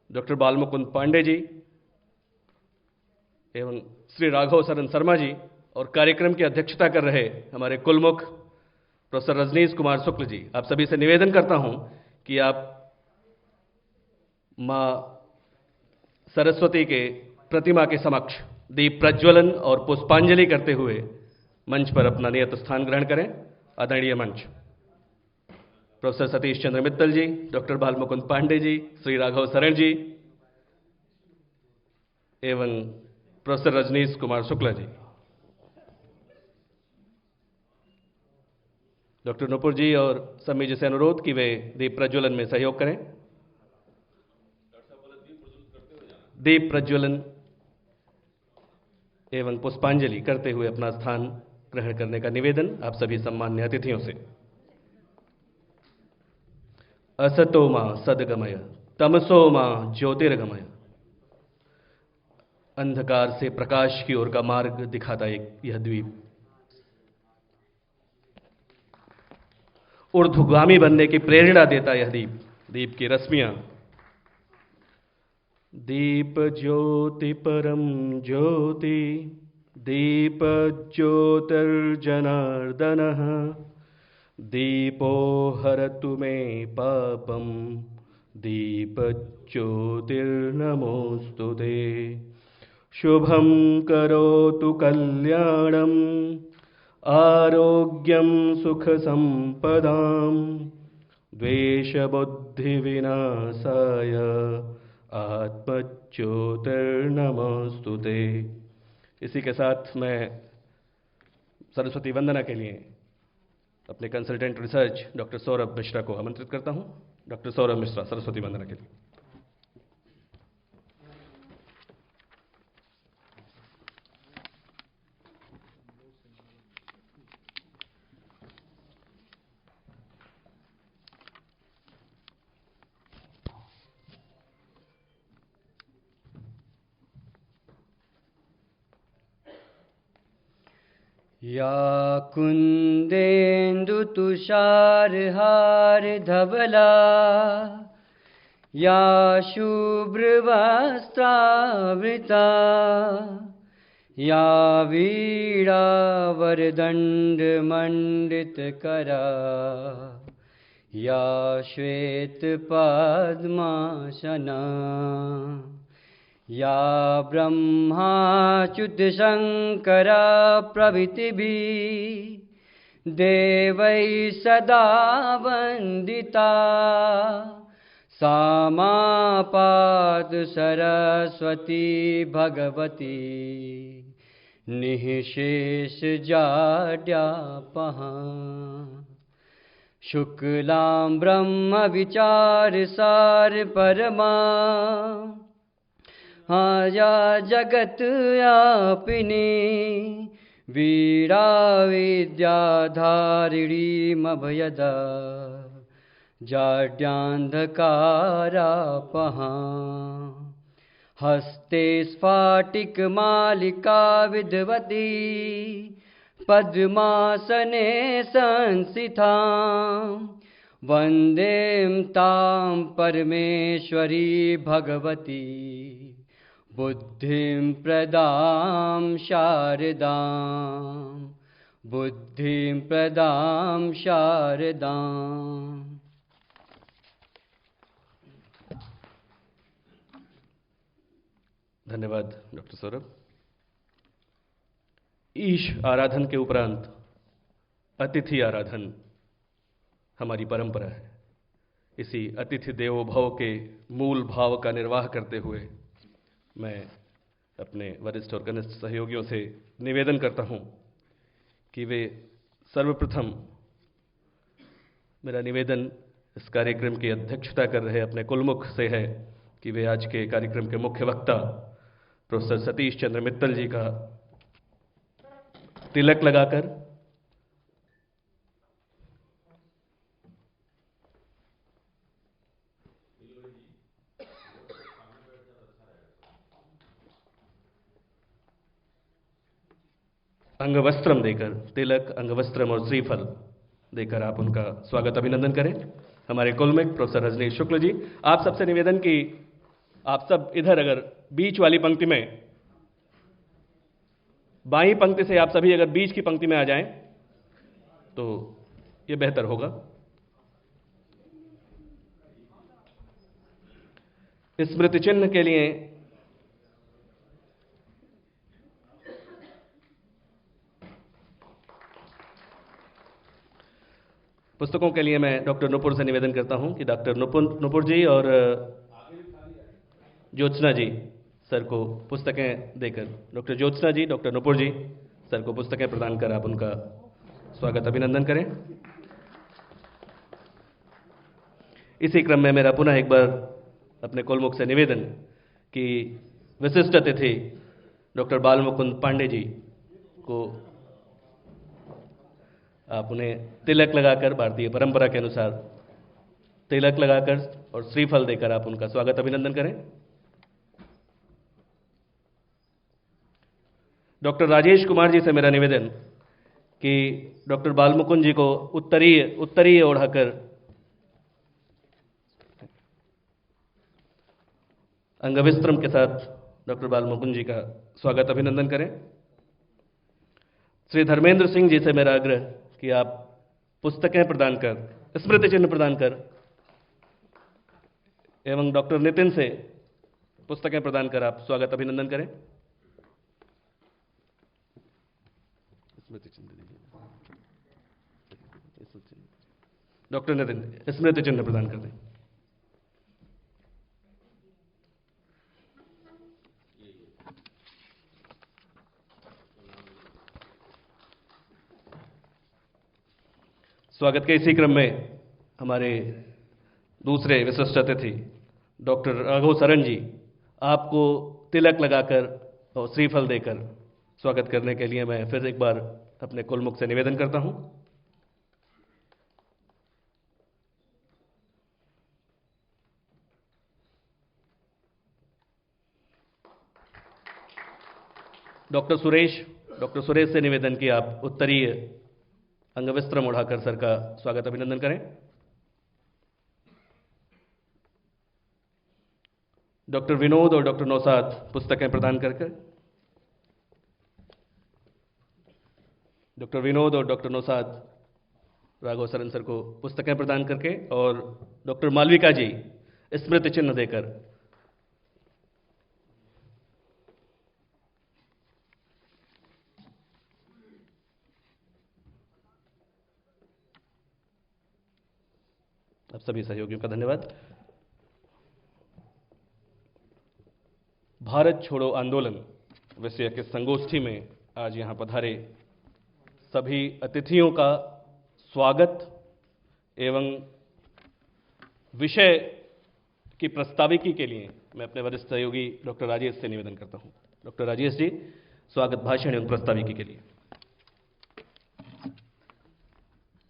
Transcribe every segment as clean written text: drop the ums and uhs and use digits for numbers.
Doctor Balmukund Pandey ji एवं श्री राघव शरण शर्मा जी, और कार्यक्रम की अध्यक्षता कर रहे हमारे कुलमुख प्रोफेसर रजनीश कुमार शुक्ल जी। आप सभी से निवेदन करता हूं कि आप मां सरस्वती के प्रतिमा के समक्ष दीप प्रज्वलन और पुष्पांजलि करते हुए मंच पर अपना नियत स्थान ग्रहण करें। आदरणीय मंच प्रोफेसर सतीश चंद्र मित्तल जी, डॉक्टर बालमुकुंद पांडे जी, श्री राघव शरण जी एवं प्रोफेसर रजनीश कुमार शुक्ला जी। डॉक्टर नुपुर जी और समी जी से अनुरोध कि वे दीप प्रज्वलन में सहयोग करें। दीप प्रज्वलन एवं पुष्पांजलि करते हुए अपना स्थान ग्रहण करने का निवेदन आप सभी सम्मान्य अतिथियों से। असतो मा सद्गमय तमसो मा ज्योतिर्गमय। अंधकार से प्रकाश की ओर का मार्ग दिखाता यह द्वीप ऊर्ध्वगामी बनने की प्रेरणा देता यह दीप की रश्मियां। दीप ज्योति परम ज्योति दीप ज्योतिर्जनार्दनः दीपो हरतु मे पापम दीप ज्योतिर्नमोस्तुते। शुभं करोतु कल्याणम् आरोग्यं सुख संपदां द्वेषबुद्धिविनाशाय आत्मज्योतिर्नमोस्तुते। इसी के साथ मैं सरस्वती वंदना के लिए अपने consultant research doctor Saurabh Mishra को आमंत्रित करता हूं। डॉक्टर सौरभ मिश्रा, सरस्वती वंदना के लिए। या कुन्देन्दुतुषारहारधवला या शुभ्रवस्त्रावृता या वीणावरदण्डमण्डितकरा या श्वेतपद्मासना या ब्रह्माच्युतशङ्करा प्रभृतिभिः देवैः सदा वन्दिता सा मां पातु सरस्वती भगवती निःशेषजाड्यापहा। शुक्लां ब्रह्मविचारसार परमा या जगत व्यापिनी वीणा विद्याधारिणीमभयदा जाड्यान्धकारापहा। हस्ते स्फाटिकमालिका विधवती पद्मासने संस्थितां वन्दें तां परमेश्वरी भगवती बुद्धिं प्रदां शारदां बुद्धिं प्रदां शारदाम्। धन्यवाद डॉक्टर सौरभ। ईश आराधन के उपरांत अतिथि आराधन हमारी परंपरा है। इसी अतिथि देवो भव के मूल भाव का निर्वाह करते हुए मैं अपने वरिष्ठ और कनिष्ठ सहयोगियों से निवेदन करता हूं कि वे सर्वप्रथम, मेरा निवेदन इस कार्यक्रम की अध्यक्षता कर रहे अपने कुलमुख से है कि वे आज के कार्यक्रम के मुख्य वक्ता प्रोफेसर सतीश चंद्र मित्तल जी का तिलक लगाकर अंगवस्त्रम देकर, तिलक, अंगवस्त्रम और श्रीफल देकर आप उनका स्वागत अभिनंदन करें। हमारे कुलमुख प्रोफेसर रजनीश शुक्ल जी, आप सबसे निवेदन की आप सब इधर अगर बीच वाली पंक्ति में, बाईं पंक्ति से आप सभी अगर बीच की पंक्ति में आ जाएं तो ये बेहतर होगा। स्मृति चिन्ह के लिए पुस्तकों के लिए मैं डॉक्टर नुपुर से निवेदन करता हूं कि डॉक्टर नुपुर जी और ज्योत्सना जी सर को पुस्तकें देकर, डॉक्टर ज्योत्सना जी, डॉक्टर नुपुर जी सर को पुस्तकें प्रदान कर आप उनका स्वागत अभिनंदन करें। इसी क्रम में मेरा पुनः एक बार अपने कोलमुख से निवेदन कि विशिष्ट अतिथि डॉक्टर बालमुकुंद पांडे जी को आप उन्हें तिलक लगाकर, भारतीय परंपरा के अनुसार तिलक लगाकर और श्रीफल देकर आप उनका स्वागत अभिनंदन करें। डॉक्टर राजेश कुमार जी से मेरा निवेदन कि डॉक्टर बालमुकुंद जी को उत्तरीय ओढ़ाकर अंगविस्त्रम के साथ डॉक्टर बालमुकुंद जी का स्वागत अभिनंदन करें। श्री धर्मेंद्र सिंह जी से मेरा आग्रह कि आप पुस्तकें प्रदान कर, स्मृति चिन्ह प्रदान कर, एवं डॉक्टर नितिन से पुस्तकें प्रदान कर आप स्वागत अभिनंदन करें। स्मृति चिन्ह डॉक्टर नितिन स्मृति चिन्ह प्रदान कर दें। स्वागत के इसी क्रम में हमारे दूसरे विशिष्ट अतिथि डॉक्टर राघव सरन जी आपको तिलक लगाकर और श्रीफल देकर स्वागत करने के लिए मैं फिर एक बार अपने कुलमुख से निवेदन करता हूं। डॉक्टर सुरेश से निवेदन कि आप उत्तरीय अंगवस्त्रम उड़ाकर सर का स्वागत अभिनंदन करें। डॉक्टर विनोद और डॉक्टर नौसाद पुस्तकें प्रदान करके, डॉक्टर विनोद और डॉक्टर नौसाद राघव सरन सर को पुस्तकें प्रदान करके और डॉक्टर मालविका जी स्मृति चिन्ह देकर आप सभी सहयोगियों का धन्यवाद। भारत छोड़ो आंदोलन विषय के संगोष्ठी में आज यहाँ पधारे सभी अतिथियों का स्वागत एवं विषय की प्रस्ताविकी के लिए मैं अपने वरिष्ठ सहयोगी डॉक्टर राजेश से निवेदन करता हूँ। डॉक्टर राजेश जी, स्वागत भाषण एवं प्रस्ताविकी के लिए।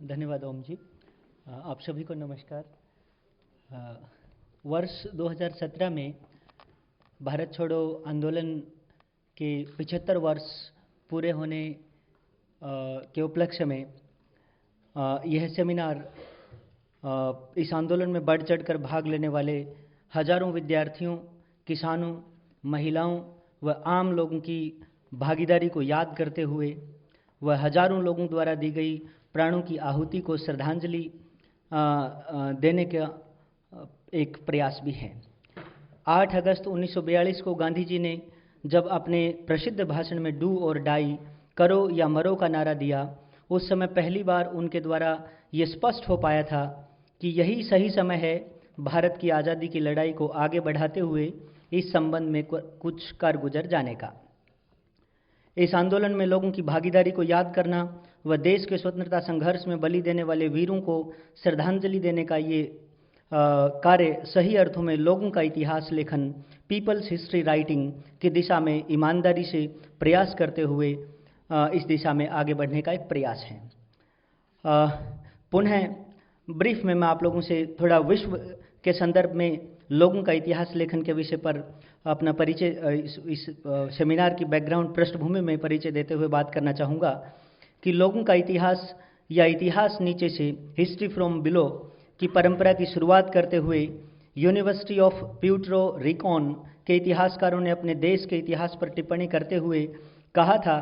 धन्यवाद ओम जी। आप सभी को नमस्कार। वर्ष 2017 में भारत छोड़ो आंदोलन के 75 वर्ष पूरे होने के उपलक्ष्य में यह सेमिनार इस आंदोलन में बढ़ चढ़कर भाग लेने वाले हजारों विद्यार्थियों, किसानों, महिलाओं व आम लोगों की भागीदारी को याद करते हुए व हजारों लोगों द्वारा दी गई प्राणों की आहुति को श्रद्धांजलि देने का एक प्रयास भी है। 8 अगस्त 1942 को गांधी जी ने जब अपने प्रसिद्ध भाषण में डू और डाई, करो या मरो का नारा दिया, उस समय पहली बार उनके द्वारा ये स्पष्ट हो पाया था कि यही सही समय है भारत की आज़ादी की लड़ाई को आगे बढ़ाते हुए इस संबंध में कुछ कर गुजर जाने का। इस आंदोलन में लोगों की भागीदारी को याद करना व देश के स्वतंत्रता संघर्ष में बलि देने वाले वीरों को श्रद्धांजलि देने का ये कार्य सही अर्थों में लोगों का इतिहास लेखन, पीपल्स हिस्ट्री राइटिंग की दिशा में ईमानदारी से प्रयास करते हुए इस दिशा में आगे बढ़ने का एक प्रयास है। पुनः ब्रीफ में मैं आप लोगों से थोड़ा विश्व के संदर्भ में लोगों का इतिहास लेखन के विषय पर अपना परिचय, इस सेमिनार की बैकग्राउंड पृष्ठभूमि में परिचय देते हुए बात करना चाहूँगा कि लोगों का इतिहास या इतिहास नीचे से, हिस्ट्री फ्रॉम बिलो की परंपरा की शुरुआत करते हुए यूनिवर्सिटी ऑफ प्यूर्टो रिकॉन के इतिहासकारों ने अपने देश के इतिहास पर टिप्पणी करते हुए कहा था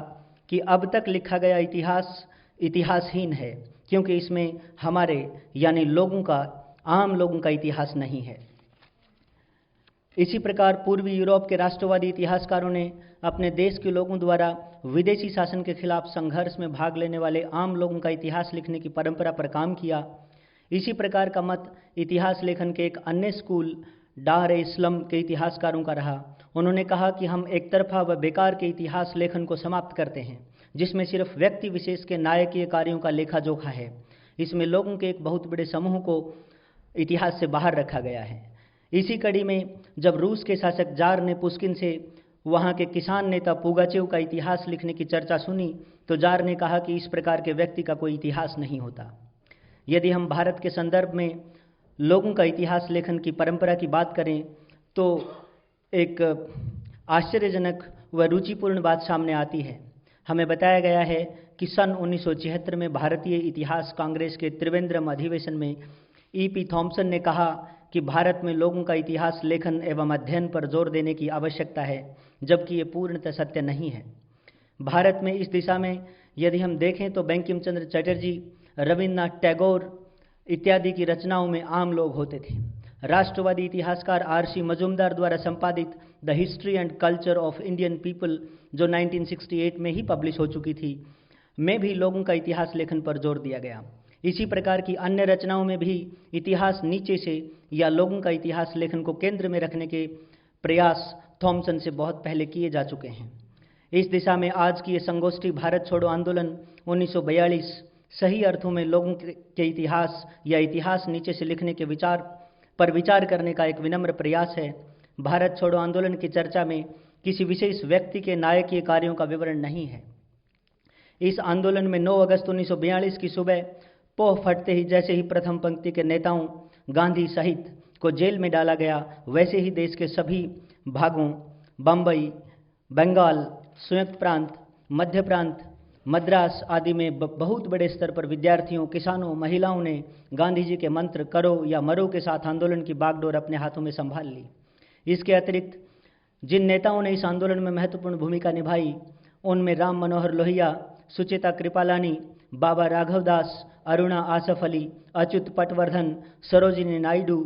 कि अब तक लिखा गया इतिहास इतिहासहीन है, क्योंकि इसमें हमारे यानी आम लोगों का इतिहास नहीं है। इसी प्रकार पूर्वी यूरोप के राष्ट्रवादी इतिहासकारों ने अपने देश के लोगों द्वारा विदेशी शासन के खिलाफ संघर्ष में भाग लेने वाले आम लोगों का इतिहास लिखने की परंपरा पर काम किया। इसी प्रकार का मत इतिहास लेखन के एक अन्य स्कूल डार ए इस्लाम के इतिहासकारों का रहा। उन्होंने कहा कि हम एक तरफा व बेकार के इतिहास लेखन को समाप्त करते हैं, जिसमें सिर्फ व्यक्ति विशेष के नायकीय कार्यों का लेखा जोखा है। इसमें लोगों के एक बहुत बड़े समूह को इतिहास से बाहर रखा गया है। इसी कड़ी में जब रूस के शासक जार ने पुस्किन से वहाँ के किसान नेता पुगाचेव का इतिहास लिखने की चर्चा सुनी, तो जार ने कहा कि इस प्रकार के व्यक्ति का कोई इतिहास नहीं होता। यदि हम भारत के संदर्भ में लोगों का इतिहास लेखन की परंपरा की बात करें, तो एक आश्चर्यजनक व रुचिपूर्ण बात सामने आती है। हमें बताया गया है कि सन 1976 में भारतीय इतिहास कांग्रेस के त्रिवेंद्रम अधिवेशन में E.P. थॉम्सन ने कहा कि भारत में लोगों का इतिहास लेखन एवं अध्ययन पर जोर देने की आवश्यकता है, जबकि ये पूर्णतः सत्य नहीं है। भारत में इस दिशा में यदि हम देखें तो बंकिम चंद्र चटर्जी, रविन्द्रनाथ टैगोर इत्यादि की रचनाओं में आम लोग होते थे। राष्ट्रवादी इतिहासकार R.C. मजूमदार द्वारा संपादित the history and culture of Indian people, जो 1968 में ही पब्लिश हो चुकी थी, में भी लोगों का इतिहास लेखन पर जोर दिया गया। इसी प्रकार की अन्य रचनाओं में भी इतिहास नीचे से या लोगों का इतिहास लेखन को केंद्र में रखने के प्रयास थॉम्सन से बहुत पहले किए जा चुके हैं। इस दिशा में आज की ये संगोष्ठी भारत छोड़ो आंदोलन 1942 सही अर्थों में लोगों के इतिहास या इतिहास नीचे से लिखने के विचार करने का एक विनम्र प्रयास है। भारत छोड़ो आंदोलन की चर्चा में किसी विशेष व्यक्ति के नायकीय कार्यों का विवरण नहीं है। इस आंदोलन में 9 अगस्त 1942 की सुबह पोह फटते ही जैसे ही प्रथम पंक्ति के नेताओं गांधी सहित को जेल में डाला गया, वैसे ही देश के सभी भागों बम्बई, बंगाल, संयुक्त प्रांत, मध्य प्रांत, मद्रास आदि में बहुत बड़े स्तर पर विद्यार्थियों, किसानों, महिलाओं ने गांधी जी के मंत्र करो या मरो के साथ आंदोलन की बागडोर अपने हाथों में संभाल ली। इसके अतिरिक्त जिन नेताओं ने इस आंदोलन में महत्वपूर्ण भूमिका निभाई, उनमें राम मनोहर लोहिया, सुचेता कृपालानी, बाबा राघव दास, अरुणा आसफ अली, अच्युत पटवर्धन, सरोजिनी नायडू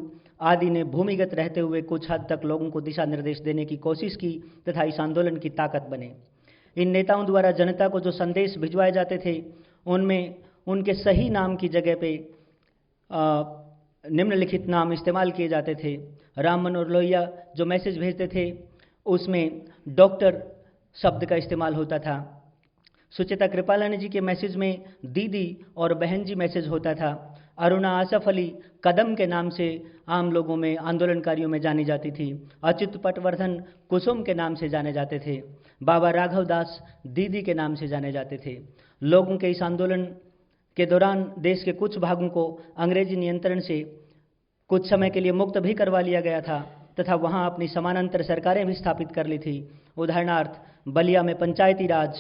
आदि ने भूमिगत रहते हुए कुछ हद तक लोगों को दिशा निर्देश देने की कोशिश की तथा इस आंदोलन की ताकत बने। इन नेताओं द्वारा जनता को जो संदेश भिजवाए जाते थे, उनमें उनके सही नाम की जगह पे निम्नलिखित नाम इस्तेमाल किए जाते थे। राम मनोहर लोहिया जो मैसेज भेजते थे, उसमें डॉक्टर शब्द का इस्तेमाल होता था। सुचेता कृपालानी जी के मैसेज में दीदी और बहन जी मैसेज होता था। अरुणा आसफ अली कदम के नाम से आम लोगों में, आंदोलनकारियों में जानी जाती थी। अच्युत पटवर्धन कुसुम के नाम से जाने जाते थे। बाबा राघव दास दीदी के नाम से जाने जाते थे। लोगों के इस आंदोलन के दौरान देश के कुछ भागों को अंग्रेजी नियंत्रण से कुछ समय के लिए मुक्त भी करवा लिया गया था तथा वहां अपनी समानांतर सरकारें भी स्थापित कर ली थी। उदाहरणार्थ बलिया में पंचायती राज,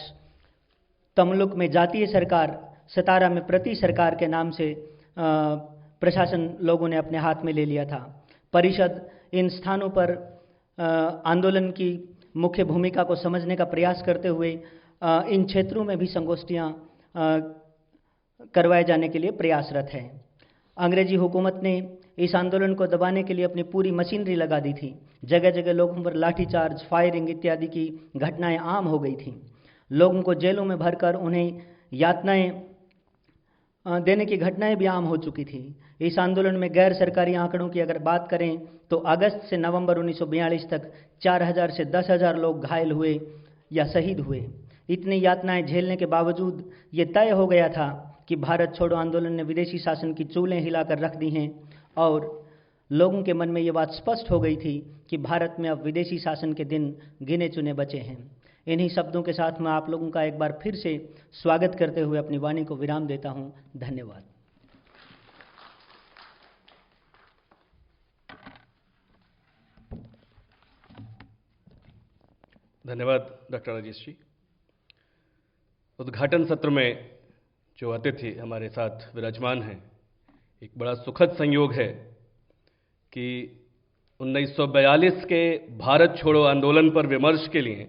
तमलुक में जातीय सरकार, सतारा में प्रति सरकार के नाम से प्रशासन लोगों ने अपने हाथ में ले लिया था। परिषद इन स्थानों पर आंदोलन की मुख्य भूमिका को समझने का प्रयास करते हुए इन क्षेत्रों में भी संगोष्ठियां करवाए जाने के लिए प्रयासरत है। अंग्रेजी हुकूमत ने इस आंदोलन को दबाने के लिए अपनी पूरी मशीनरी लगा दी थी। जगह जगह लोगों पर लाठीचार्ज, फायरिंग इत्यादि की घटनाएं आम हो गई थीं। लोगों को जेलों में भरकर उन्हें यातनाएं देने की घटनाएं भी आम हो चुकी थी। इस आंदोलन में गैर सरकारी आंकड़ों की अगर बात करें तो अगस्त से नवंबर 1942 तक 4000 से 10,000 लोग घायल हुए या शहीद हुए। इतनी यातनाएं झेलने के बावजूद ये तय हो गया था कि भारत छोड़ो आंदोलन ने विदेशी शासन की चूलें हिलाकर रख दी हैं और लोगों के मन में ये बात स्पष्ट हो गई थी कि भारत में अब विदेशी शासन के दिन गिने चुने बचे हैं। इन्हीं शब्दों के साथ मैं आप लोगों का एक बार फिर से स्वागत करते हुए अपनी वाणी को विराम देता हूं। धन्यवाद। धन्यवाद डॉक्टर राजेश जी। उद्घाटन सत्र में जो अतिथि हमारे साथ विराजमान हैं, एक बड़ा सुखद संयोग है कि 1942 के भारत छोड़ो आंदोलन पर विमर्श के लिए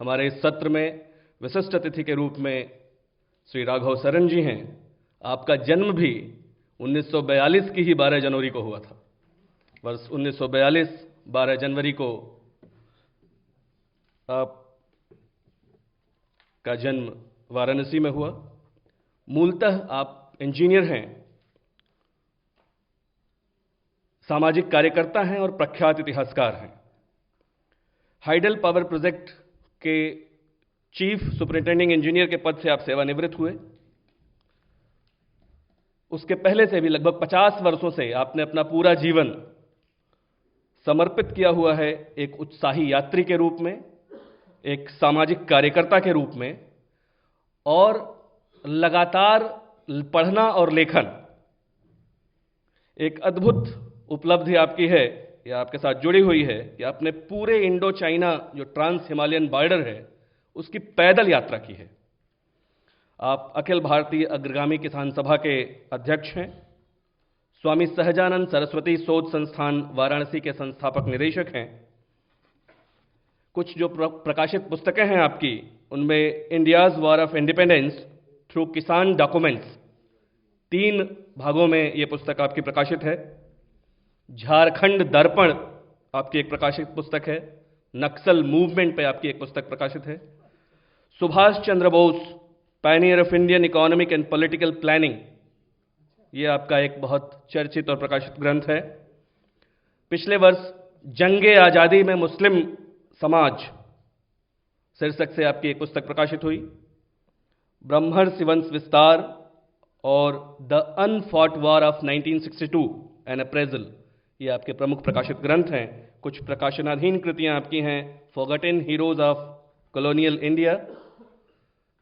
हमारे इस सत्र में विशिष्ट अतिथि के रूप में श्री राघव सरन जी हैं। आपका जन्म भी 1942 की ही 12 जनवरी को हुआ था। वर्ष 1942 12 जनवरी को आप का जन्म वाराणसी में हुआ। मूलतः आप इंजीनियर हैं, सामाजिक कार्यकर्ता हैं और प्रख्यात इतिहासकार हैं। हाइडल पावर प्रोजेक्ट के चीफ सुपरिंटेंडिंग इंजीनियर के पद से आप सेवानिवृत्त हुए। उसके पहले से भी लगभग 50 वर्षों से आपने अपना पूरा जीवन समर्पित किया हुआ है एक उत्साही यात्री के रूप में, एक सामाजिक कार्यकर्ता के रूप में, और लगातार पढ़ना और लेखन। एक अद्भुत उपलब्धि आपकी है या आपके साथ जुड़ी हुई है कि आपने पूरे इंडो चाइना जो ट्रांस हिमालयन बॉर्डर है उसकी पैदल यात्रा की है। आप अखिल भारतीय अग्रगामी किसान सभा के अध्यक्ष हैं। स्वामी सहजानंद सरस्वती शोध संस्थान वाराणसी के संस्थापक निदेशक हैं। कुछ जो प्रकाशित पुस्तकें हैं आपकी, उनमें India's war of independence through किसान डॉक्यूमेंट्स, 3 भागों में यह पुस्तक आपकी प्रकाशित है। झारखंड दर्पण आपकी एक प्रकाशित पुस्तक है। नक्सल मूवमेंट पे आपकी एक पुस्तक प्रकाशित है। Subhash Chandra Bose, pioneer of Indian economic and political planning, ये आपका एक बहुत चर्चित और प्रकाशित ग्रंथ है। पिछले वर्ष जंगे आजादी में मुस्लिम समाज शीर्षक से आपकी एक पुस्तक प्रकाशित हुई। ब्रह्मर्षि वंश विस्तार और the unfought war of 1962 an appraisal, ये आपके प्रमुख प्रकाशित ग्रंथ हैं। कुछ प्रकाशनाधीन कृतियां आपकी हैं। Forgotten heroes of colonial India,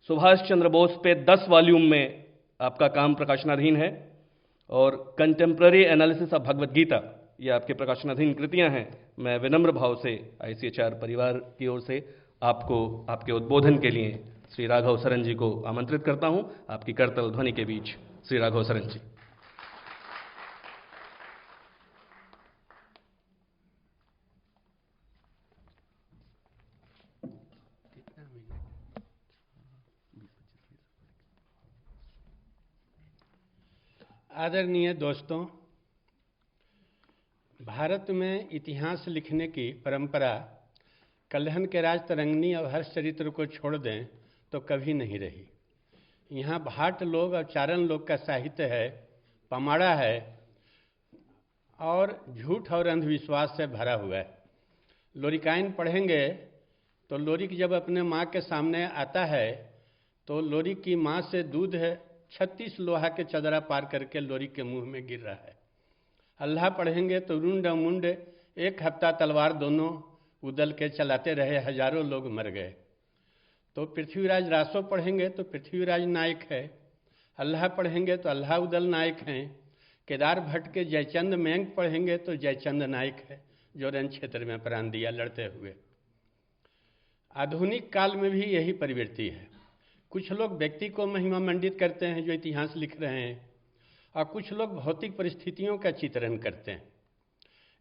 Subhash Chandra Bose पे 10 वॉल्यूम में आपका काम प्रकाशनाधीन है, और contemporary analysis of Bhagavad Gita, ये आपके प्रकाशनाधीन कृतियां हैं। मैं विनम्र भाव से ICHR परिवार की ओर से आपको आपके उद्बोधन के लिए श्री राघव सरन जी को आमंत्रित करता हूं। आपकी करतल ध्वनि के बीच श्री राघव सरन जी। आदरणीय दोस्तों, भारत में इतिहास लिखने की परंपरा कल्हन के राज तरंगिणी और हर्ष चरित्र को छोड़ दें तो कभी नहीं रही। यहाँ भाट लोग और चारण लोग का साहित्य है, पमाड़ा है और झूठ और अंधविश्वास से भरा हुआ है। लोरिकाइन पढ़ेंगे तो लोरिक जब अपने माँ के सामने आता है तो लोरिक की माँ से दूध 36 लोहा के चदरा पार करके लोरिक के मुंह में गिर रहा है। अल्लाह पढ़ेंगे तो रुंड और मुंड 1 हफ्ता तलवार दोनों उदल के चलाते रहे, हजारों लोग मर गए। तो पृथ्वीराज रासो पढ़ेंगे तो पृथ्वीराज नायक है। अल्लाह पढ़ेंगे तो अल्लाह उदल नायक हैं। केदार भट्ट के जयचंद मैंग पढ़ेंगे तो जयचंद नायक है, जो रण क्षेत्र में प्राण दिया लड़ते हुए। आधुनिक काल में भी यही प्रवृत्ति है। कुछ लोग व्यक्ति को महिमा मंडित करते हैं जो इतिहास लिख रहे हैं, और कुछ लोग भौतिक परिस्थितियों का चित्रण करते हैं।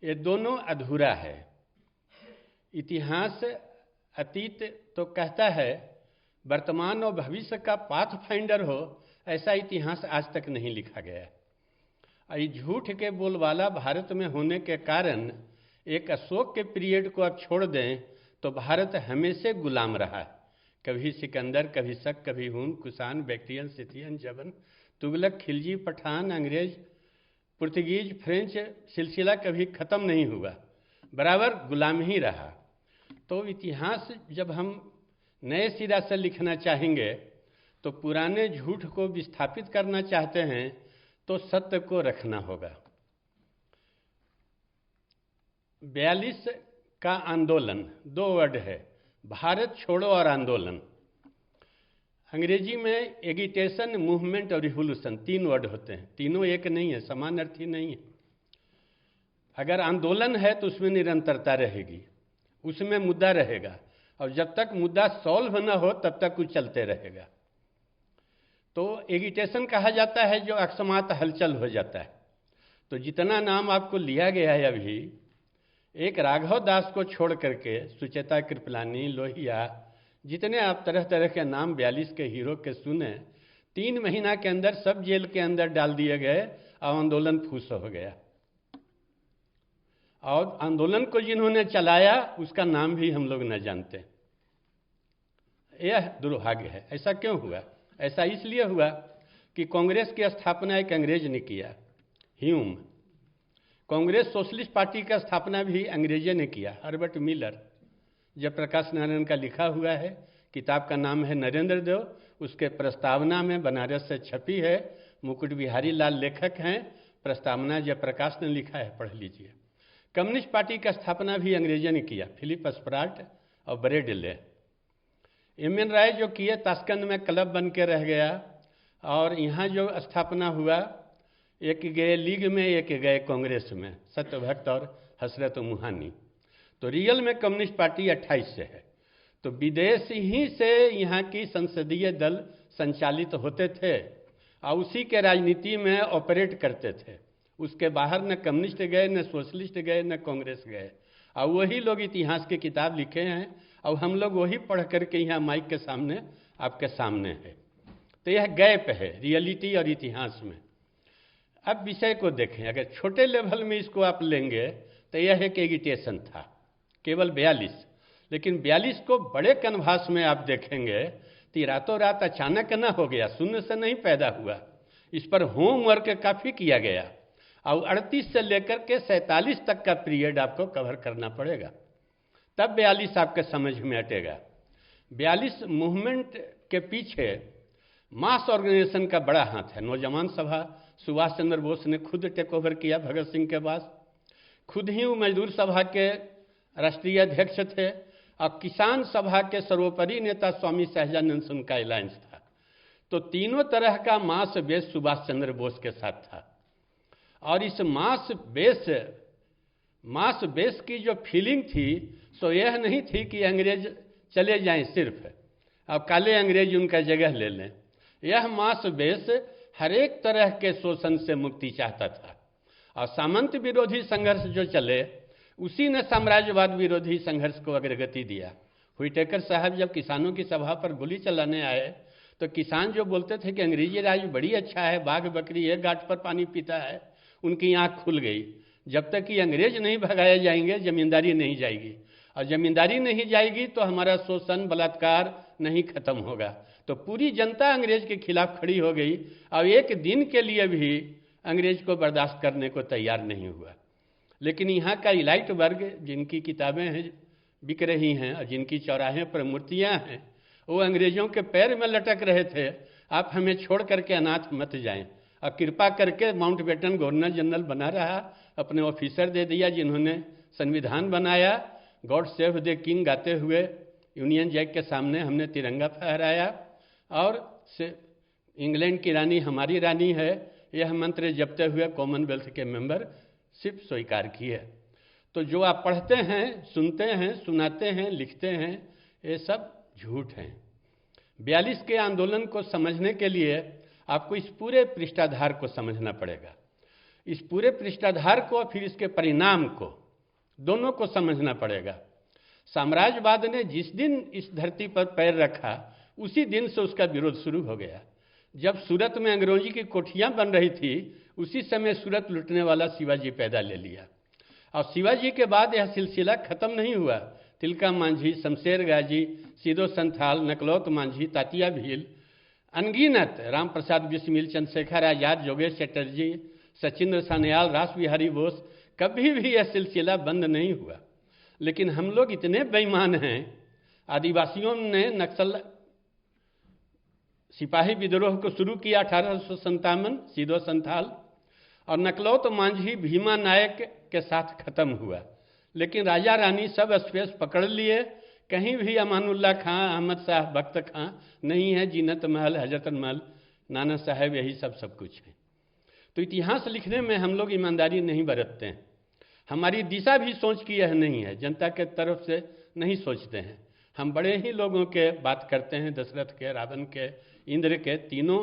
ये दोनों अधूरा है। इतिहास अतीत तो कहता है, वर्तमान और भविष्य का पाथ फाइंडर हो, ऐसा इतिहास आज तक नहीं लिखा गया है। ये झूठ के बोलबाला भारत में होने के कारण एक अशोक के पीरियड को अब छोड़ दें तो भारत हमेशा गुलाम रहा है। कभी सिकंदर, कभी शक, कभी हुन, कुषाण, बैक्ट्रियन, सिथियन, जबन, तुगलक, खिलजी, पठान, अंग्रेज, पुर्तगीज, फ्रेंच, सिलसिला कभी ख़त्म नहीं हुआ, बराबर गुलाम ही रहा। तो इतिहास जब हम नए सिरा से लिखना चाहेंगे तो पुराने झूठ को विस्थापित करना चाहते हैं तो सत्य को रखना होगा। 42 का आंदोलन 2 वर्ड है, भारत छोड़ो और आंदोलन। अंग्रेजी में एगिटेशन, मूवमेंट और रिवोल्यूशन 3 वर्ड होते हैं। तीनों एक नहीं है, समान अर्थी नहीं है। अगर आंदोलन है तो उसमें निरंतरता रहेगी, उसमें मुद्दा रहेगा, और जब तक मुद्दा सॉल्व न हो तब तक कुछ चलते रहेगा। तो एगिटेशन कहा जाता है जो अकस्मात हलचल हो जाता है। तो जितना नाम आपको लिया गया है अभी, एक राघव दास को छोड़ करके सुचेता कृपलानी, लोहिया, जितने आप तरह तरह के नाम 42 के हीरो के सुने, 3 महीना के अंदर सब जेल के अंदर डाल दिए गए और आंदोलन फूस हो गया। और आंदोलन को जिन्होंने चलाया उसका नाम भी हम लोग न जानते। यह दुर्भाग्य है। ऐसा क्यों हुआ? ऐसा इसलिए हुआ कि कांग्रेस की स्थापना एक अंग्रेज ने किया, ह्यूम। कांग्रेस सोशलिस्ट पार्टी का स्थापना भी अंग्रेजों ने किया, हर्बर्ट मिलर। जयप्रकाश नारायण का लिखा हुआ है, किताब का नाम है नरेंद्र देव, उसके प्रस्तावना में बनारस से छपी है, मुकुट बिहारी लाल लेखक हैं, प्रस्तावना जयप्रकाश ने लिखा है, पढ़ लीजिए। कम्युनिस्ट पार्टी का स्थापना भी अंग्रेजों ने किया, फिलिप स्प्राट और ब्रेडले। एम.एन. राय जो किए, ताशकंद में क्लब बन के रह गया। और यहाँ जो स्थापना हुआ, एक गए लीग में, एक गए कांग्रेस में, सत्यभक्त और हसरत मुहानी। तो रियल में कम्युनिस्ट पार्टी 28 से है। तो विदेश ही से यहाँ की संसदीय दल संचालित होते थे और उसी के राजनीति में ऑपरेट करते थे। उसके बाहर न कम्युनिस्ट गए, न सोशलिस्ट गए, न कांग्रेस गए। और वही लोग इतिहास की किताब लिखे हैं और हम लोग वही पढ़ करके यहाँ माइक के सामने आपके सामने है। तो यह गैप है रियलिटी और इतिहास में। अब विषय को देखें, अगर छोटे लेवल में इसको आप लेंगे तो यह एक एगिटेशन था, केवल 42। लेकिन 42 को बड़े कन्वास में आप देखेंगे तो रातों रात अचानक न हो गया, शून्य से नहीं पैदा हुआ। इस पर होमवर्क काफ़ी किया गया और 38 से लेकर के 47 तक का पीरियड आपको कवर करना पड़ेगा, तब 42 आपके समझ में अटेगा। 42 मूवमेंट के पीछे मास ऑर्गेनाइजेशन का बड़ा हाथ है। नौजवान सभा सुभाष चंद्र बोस ने खुद टेक ओवर किया भगत सिंह के पास, खुद ही वो मजदूर सभा के राष्ट्रीय अध्यक्ष थे और किसान सभा के सर्वोपरि नेता स्वामी सहजानंद उनका अलायंस था। तो तीनों तरह का मास बेस सुभाष चंद्र बोस के साथ था। और इस मास बेस की जो फीलिंग थी सो यह नहीं थी कि अंग्रेज चले जाएं सिर्फ, अब काले अंग्रेज उनका जगह ले लें। यह मास बेस हर एक तरह के शोषण से मुक्ति चाहता था। और सामंत विरोधी संघर्ष जो चले, उसी ने साम्राज्यवाद विरोधी संघर्ष को अग्रगति दिया। हुईटेकर साहब जब किसानों की सभा पर गोली चलाने आए तो किसान जो बोलते थे कि अंग्रेजी राज बड़ी अच्छा है, बाघ बकरी एक गांठ पर पानी पीता है, उनकी आंख खुल गई। जब तक कि अंग्रेज नहीं भगाए जाएंगे जमींदारी नहीं जाएगी, और जमींदारी नहीं जाएगी तो हमारा शोषण बलात्कार नहीं खत्म होगा। तो पूरी जनता अंग्रेज के खिलाफ खड़ी हो गई और एक दिन के लिए भी अंग्रेज को बर्दाश्त करने को तैयार नहीं हुआ। लेकिन यहाँ का इलाइट वर्ग जिनकी किताबें हैं बिक रही हैं और जिनकी चौराहे पर मूर्तियाँ हैं, वो अंग्रेजों के पैर में लटक रहे थे, आप हमें छोड़ करके अनाथ मत जाएं। और कृपा करके माउंटबेटन गवर्नर जनरल बना रहा, अपने ऑफिसर दे दिया जिन्होंने संविधान बनाया। गॉड सेव द किंग गाते हुए यूनियन जैक के सामने हमने तिरंगा फहराया और इंग्लैंड की रानी हमारी रानी है, यह मंत्र जपते हुए कॉमनवेल्थ के मेंबरशिप स्वीकार की है। तो जो आप पढ़ते हैं, सुनते हैं, सुनाते हैं, लिखते हैं, ये सब झूठ हैं। 42 के आंदोलन को समझने के लिए आपको इस पूरे पृष्ठाधार को समझना पड़ेगा। इस पूरे पृष्ठाधार को फिर इसके परिणाम को, दोनों को समझना पड़ेगा। साम्राज्यवाद ने जिस दिन इस धरती पर पैर रखा उसी दिन से उसका विरोध शुरू हो गया। जब सूरत में अंग्रेजी की कोठियां बन रही थी उसी समय सूरत लूटने वाला शिवाजी पैदा ले लिया। और शिवाजी के बाद यह सिलसिला खत्म नहीं हुआ। तिलका मांझी, शमशेर गाजी, सीधो संथाल, नकलौत मांझी, तातिया भील, अनगिनत राम प्रसाद बिस्मिल, चंद्रशेखर आजाद, योगेश चटर्जी, सचिंद्र सान्याल, रास बिहारी बोस, कभी भी यह सिलसिला बंद नहीं हुआ। लेकिन हम लोग इतने बेईमान हैं, आदिवासियों ने नक्सल सिपाही विद्रोह को शुरू किया 1857, सीधो संथाल, और नकलौत मांझी भीमा नायक के साथ खत्म हुआ। लेकिन राजा रानी सब स्पेस पकड़ लिए, कहीं भी अमानुल्लाह खां, अहमद शाह बख्त खां नहीं है, जीनत महल, हजरत महल, नाना साहब, यही सब कुछ है। तो इतिहास लिखने में हम लोग ईमानदारी नहीं बरतते हैं। हमारी दिशा भी सोच की यह नहीं है, जनता के तरफ से नहीं सोचते हैं। हम बड़े ही लोगों के बात करते हैं, दशरथ के, रावण के, इंद्र के, तीनों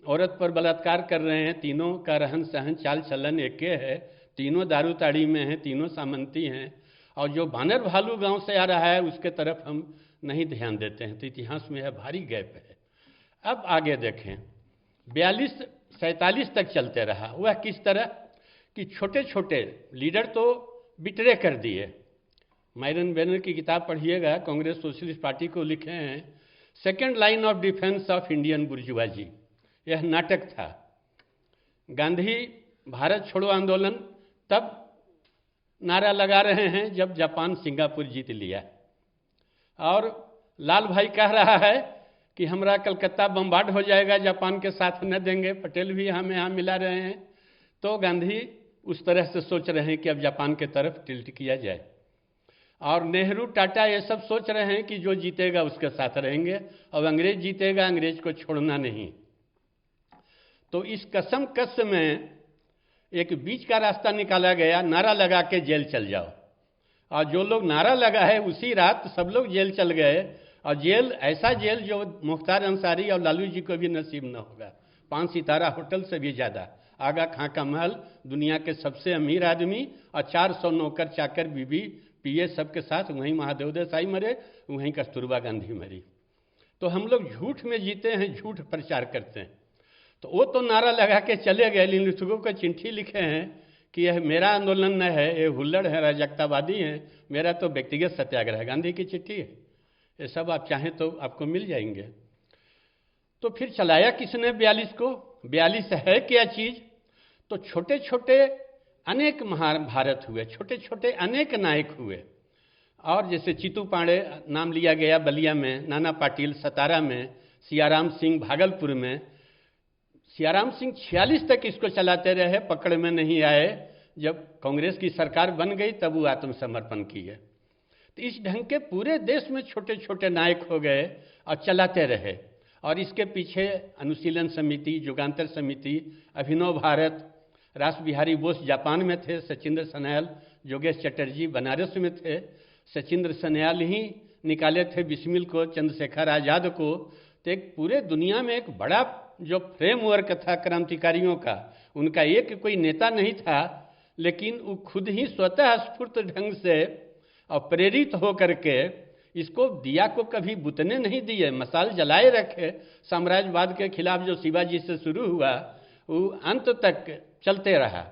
औरत पर बलात्कार कर रहे हैं, तीनों का रहन सहन चाल चलन एक है, तीनों दारूताड़ी में हैं, तीनों सामंती हैं, और जो बानर भालू गांव से आ रहा है उसके तरफ हम नहीं ध्यान देते हैं। तो इतिहास में यह भारी गैप है। अब आगे देखें, 42-47 तक चलते रहा। वह किस तरह कि छोटे छोटे लीडर तो बिटरे कर दिए। मायरन बैनर की किताब पढ़िएगा, कांग्रेस सोशलिस्ट पार्टी को लिखे हैं second line of defence of Indian bourgeoisie. यह नाटक था। गांधी भारत छोड़ो आंदोलन तब नारा लगा रहे हैं जब जापान सिंगापुर जीत लिया, और लाल भाई कह रहा है कि हमारा कलकत्ता बम्बार्ड हो जाएगा, जापान के साथ न देंगे। पटेल भी हमें यहाँ मिला रहे हैं। तो गांधी उस तरह से सोच रहे हैं कि अब जापान के तरफ टिल्ट किया जाए, और नेहरू टाटा ये सब सोच रहे हैं कि जो जीतेगा उसके साथ रहेंगे, और अंग्रेज जीतेगा, अंग्रेज को छोड़ना नहीं। तो इस कसम कस में एक बीच का रास्ता निकाला गया, नारा लगा के जेल चल जाओ। और जो लोग नारा लगा है उसी रात सब लोग जेल चल गए, और जेल ऐसा जेल जो मुख्तार अंसारी और लालू जी को भी नसीब न होगा। 5 सितारा होटल से भी ज़्यादा, आगा खां का महल, दुनिया के सबसे अमीर आदमी, और 400 नौकर चाकर बीबी पीए सबके साथ। वहीं महादेव देसाई मरे, वहीं कस्तूरबा गांधी मरी। तो हम लोग झूठ में जीते हैं, झूठ प्रचार करते हैं। तो वो तो नारा लगा के चले गए, लेकिन लोगों को चिट्ठी लिखे हैं कि यह मेरा आंदोलन न है, ये हुल्लड़ है, राजकतावादी हैं, मेरा तो व्यक्तिगत सत्याग्रह है। गांधी की चिट्ठी है। ये सब आप चाहें तो आपको मिल जाएंगे। तो फिर चलाया किसने 42 को? 42 है क्या चीज़? तो छोटे छोटे अनेक महाभारत हुए, छोटे छोटे अनेक नायक हुए। और जैसे चित्तू पांडे नाम लिया गया बलिया में, नाना पाटिल सतारा में, सियाराम सिंह भागलपुर में। सियाराम सिंह 46 तक इसको चलाते रहे, पकड़ में नहीं आए। जब कांग्रेस की सरकार बन गई तब वो आत्मसमर्पण किए। तो इस ढंग के पूरे देश में छोटे छोटे नायक हो गए और चलाते रहे। और इसके पीछे अनुशीलन समिति, युगांतर समिति, अभिनव भारत, रास बिहारी बोस जापान में थे, सचिंद्र सन्याल, योगेश चटर्जी बनारस में थे। सचिंद्र सन्याल ही निकाले थे बिस्मिल को, चंद्रशेखर आज़ाद को। तो एक पूरे दुनिया में एक बड़ा जो फ्रेमवर्क था क्रांतिकारियों का, उनका एक कोई नेता नहीं था, लेकिन वो खुद ही स्वतः स्फूर्त ढंग से और प्रेरित हो करके इसको दिया को कभी बुतने नहीं दिए, मसाल जलाए रखे। साम्राज्यवाद के खिलाफ जो शिवाजी से शुरू हुआ वो अंत तक चलते रहा,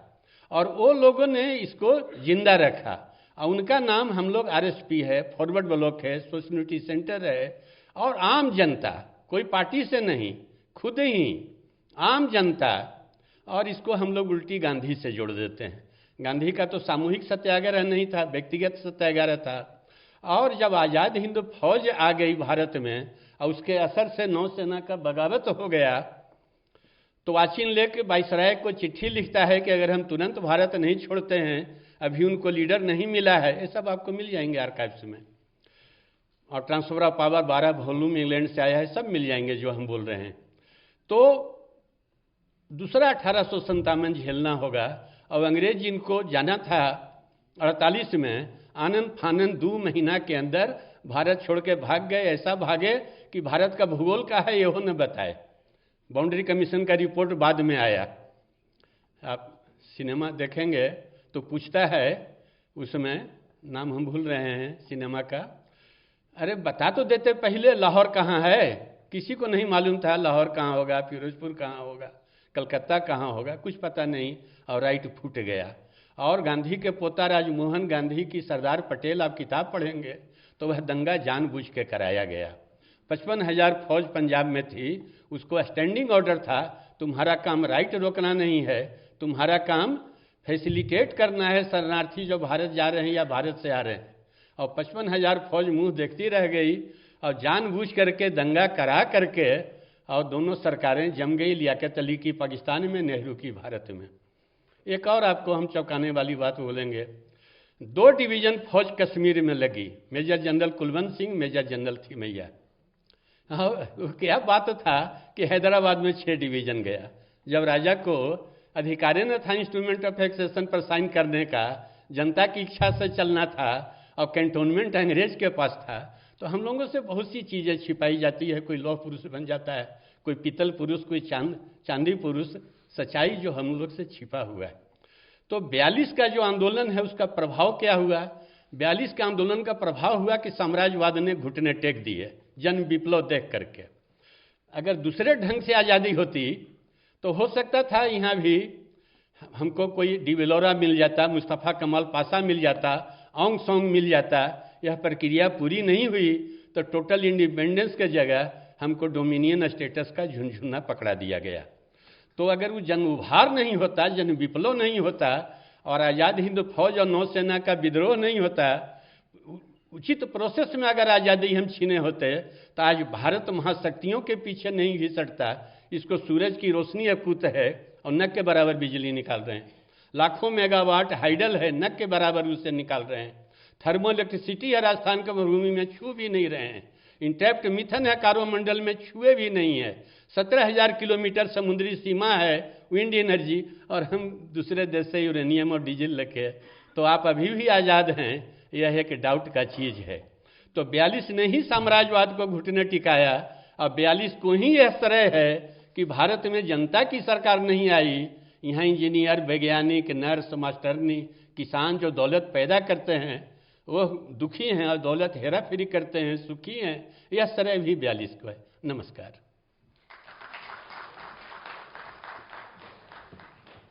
और वो लोगों ने इसको जिंदा रखा। और उनका नाम हम लोग RSP है, फॉरवर्ड ब्लॉक है, सोशलिटी सेंटर है। और आम जनता, कोई पार्टी से नहीं, खुद ही आम जनता। और इसको हम लोग उल्टी गांधी से जोड़ देते हैं। गांधी का तो सामूहिक सत्याग्रह नहीं था, व्यक्तिगत सत्याग्रह था। और जब आज़ाद हिंद फौज आ गई भारत में और उसके असर से नौसेना का बगावत हो गया, तो वाचिन लेके वाइसराय को चिट्ठी लिखता है कि अगर हम तुरंत भारत नहीं छोड़ते हैं, अभी उनको लीडर नहीं मिला है। ये सब आपको मिल जाएंगे आर्काइव्स में। और transfer of power 12 volume England से आया है, सब मिल जाएंगे जो हम बोल रहे हैं। तो दूसरा 1857 झेलना होगा। और अंग्रेज इनको जाना था 48 में, आनंद फानंद 2 महीना के अंदर भारत छोड़ के भाग गए। ऐसा भागे कि भारत का भूगोल का है यहो न बताए। बाउंड्री कमीशन का रिपोर्ट बाद में आया। आप सिनेमा देखेंगे तो पूछता है, उसमें नाम हम भूल रहे हैं सिनेमा का, अरे बता तो देते पहले लाहौर कहाँ है। किसी को नहीं मालूम था लाहौर कहाँ होगा, फिरोजपुर कहाँ होगा, कलकत्ता कहाँ होगा, कुछ पता नहीं। और राइट फूट गया। और गांधी के पोता राजमोहन गांधी की सरदार पटेल, आप किताब पढ़ेंगे तो वह दंगा जानबूझ के कराया गया। 55,000 फौज पंजाब में थी, उसको स्टैंडिंग ऑर्डर था, तुम्हारा काम राइट रोकना नहीं है, तुम्हारा काम फैसिलिटेट करना है शरणार्थी जो भारत जा रहे हैं या भारत से आ रहे हैं। और 55,000 फौज मुंह देखती रह गई और जानबूझ करके दंगा करा करके, और दोनों सरकारें जम गई, लियाकत अली की पाकिस्तान में, नेहरू की भारत में। एक और आपको हम चौंकाने वाली बात बोलेंगे, 2 डिवीज़न फौज कश्मीर में लगी, major general Kulwant Singh, major general Thimayya. क्या बात था कि हैदराबाद में 6 डिवीज़न गया। जब राजा को अधिकार न था इंस्ट्रूमेंट ऑफ एक्सेशन पर साइन करने का, जनता की इच्छा से चलना था, और कैंटोनमेंट अंग्रेज के पास था। तो हम लोगों से बहुत सी चीज़ें छिपाई जाती है। कोई लौह पुरुष बन जाता है, कोई पीतल पुरुष, कोई चांदी पुरुष। सच्चाई जो हम लोग से छिपा हुआ है। तो 42 का जो आंदोलन है उसका प्रभाव क्या हुआ? 42 के आंदोलन का प्रभाव हुआ कि साम्राज्यवाद ने घुटने टेक दिए जन विप्लव देख करके। अगर दूसरे ढंग से आज़ादी होती तो हो सकता था यहाँ भी हमको कोई डिवेलोरा मिल जाता, मुस्तफ़ा कमाल पाशा मिल जाता, आंग सोंग मिल जाता। यह प्रक्रिया पूरी नहीं हुई तो टोटल इंडिपेंडेंस के जगह हमको डोमिनियन स्टेटस का झुनझुना पकड़ा दिया गया। तो अगर वो जन उभार नहीं होता, जन विप्लव नहीं होता और आज़ाद हिंद फौज और नौसेना का विद्रोह नहीं होता, उचित प्रोसेस में अगर आज़ादी हम छीने होते तो आज भारत महाशक्तियों के पीछे नहीं घिसटता। इसको सूरज की रोशनी अकूत है और नक के बराबर बिजली निकाल रहे हैं, लाखों मेगावाट हाइडल है, नक के बराबर उसे निकाल रहे हैं। थर्मो इलेक्ट्रिसिटी है राजस्थान के मरुभूमि में, छू भी नहीं रहे हैं। इंटैप्ट मिथन है कारोमंडल में, छुए भी नहीं है। 17,000 किलोमीटर समुद्री सीमा है विंड एनर्जी, और हम दूसरे देश से यूरेनियम और डीजल रखे। तो आप अभी भी आज़ाद हैं, यह एक डाउट का चीज़ है। तो 42 ने ही साम्राज्यवाद को घुटने टिकाया और 42 को ही यह श्रेय है कि भारत में जनता की सरकार नहीं आई। यहाँ इंजीनियर, वैज्ञानिक, नर्स, मास्टरनी, किसान जो दौलत पैदा करते हैं वो दुखी हैं और दौलत हेरा फेरी करते हैं सुखी हैं। यह श्रेय भी 42 को है। नमस्कार।